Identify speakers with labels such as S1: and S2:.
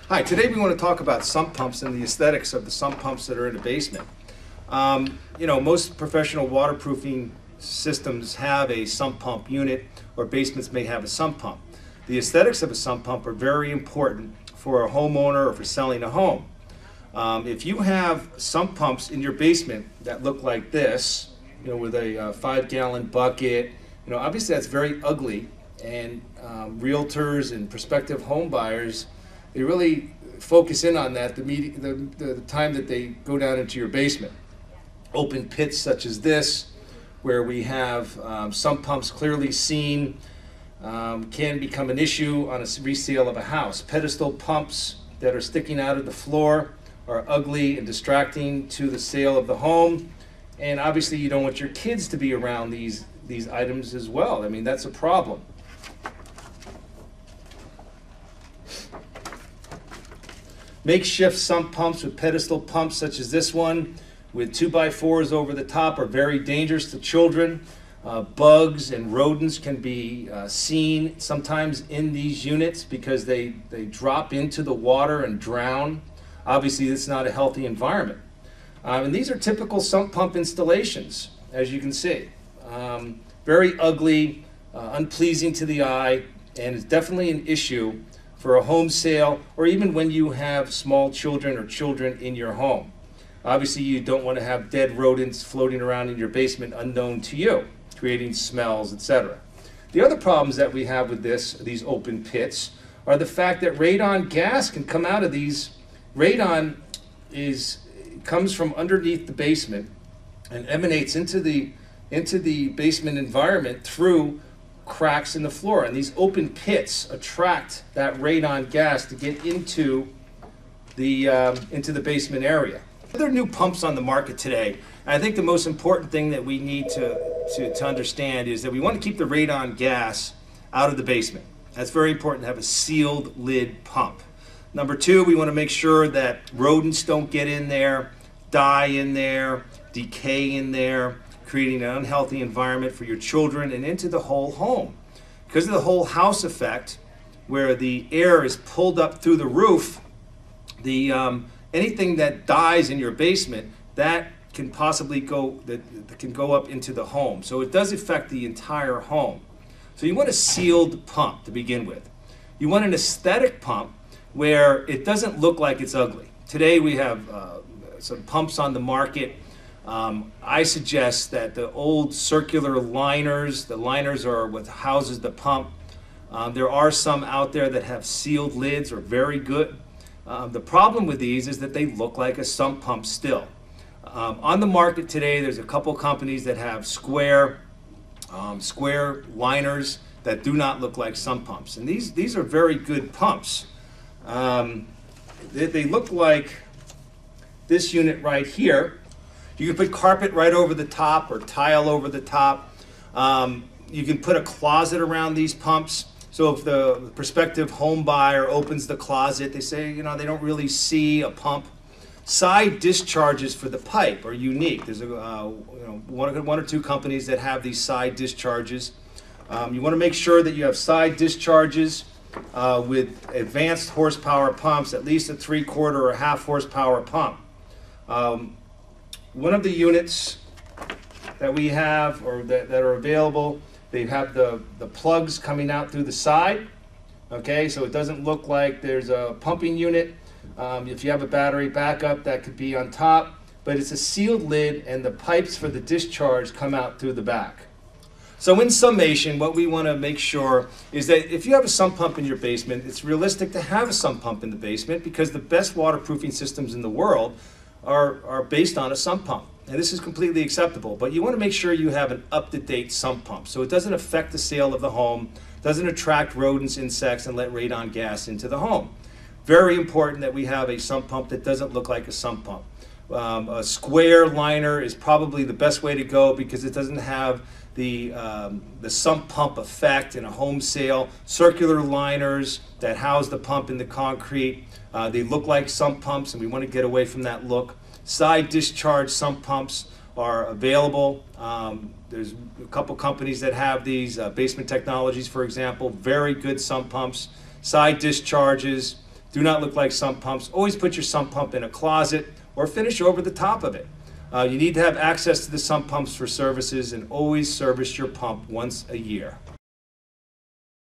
S1: Hi, today we want to talk about sump pumps and the aesthetics of the sump pumps that are in the basement. Most professional waterproofing systems have a sump pump unit, or basements may have a sump pump. The aesthetics of a sump pump are very important for a homeowner or for selling a home. If you have sump pumps in your basement that look like this, with a 5-gallon bucket, obviously that's very ugly, and realtors and prospective home buyers, they really focus in on that the time that they go down into your basement. Open pits such as this, where we have sump pumps clearly seen, can become an issue on a resale of a house. Pedestal pumps that are sticking out of the floor are ugly and distracting to the sale of the home. And obviously you don't want your kids to be around these items as well. I mean, that's a problem. Makeshift sump pumps with pedestal pumps such as this one with 2x4s over the top are very dangerous to children. Bugs and rodents can be seen sometimes in these units because they drop into the water and drown. Obviously, this is not a healthy environment. And these are typical sump pump installations, as you can see. Very ugly, unpleasing to the eye, and it's definitely an issue for a home sale, or even when you have small children or children in your home. Obviously, you don't want to have dead rodents floating around in your basement unknown to you, creating smells, etc. The other problems that we have with these open pits are the fact that radon gas can come out of these. Radon comes from underneath the basement and emanates into the basement environment through cracks in the floor, and these open pits attract that radon gas to get into the basement area. There are new pumps on the market today, and I think the most important thing that we need to understand is that we want to keep the radon gas out of the basement. That's very important to have a sealed lid pump. Number two, we want to make sure that rodents don't get in there, die in there, decay in there, creating an unhealthy environment for your children and into the whole home. Because of the whole house effect, where the air is pulled up through the roof, anything that dies in your basement, that can possibly go up into the home. So it does affect the entire home. So you want a sealed pump to begin with. You want an aesthetic pump where it doesn't look like it's ugly. Today we have some pumps on the market. I suggest that the old circular liners, the liners are what houses the pump. There are some out there that have sealed lids, are very good. The problem with these is that they look like a sump pump still. On the market today, there's a couple companies that have square liners that do not look like sump pumps. And these are very good pumps. They look like this unit right here. You can put carpet right over the top or tile over the top. You can put a closet around these pumps. So if the prospective home buyer opens the closet, they say, they don't really see a pump. Side discharges for the pipe are unique. There's one or two companies that have these side discharges. You want to make sure that you have side discharges with advanced horsepower pumps, at least a 3/4 or a 1/2 horsepower pump. One of the units that we have or that are available, they have the plugs coming out through the side. Okay, so it doesn't look like there's a pumping unit. If you have a battery backup, that could be on top, but it's a sealed lid and the pipes for the discharge come out through the back. So in summation, what we want to make sure is that if you have a sump pump in your basement, it's realistic to have a sump pump in the basement because the best waterproofing systems in the world are based on a sump pump. And this is completely acceptable, but you want to make sure you have an up-to-date sump pump so it doesn't affect the sale of the home, doesn't attract rodents, insects, and let radon gas into the home. Very important that we have a sump pump that doesn't look like a sump pump. A square liner is probably the best way to go because it doesn't have the sump pump effect in a home sale. Circular liners that house the pump in the concrete, they look like sump pumps and we want to get away from that look. Side discharge sump pumps are available. There's a couple companies that have these, Basement Technologies, for example, very good sump pumps. Side discharges, do not look like sump pumps. Always put your sump pump in a closet or finish over the top of it. You need to have access to the sump pumps for services, and always service your pump once a year.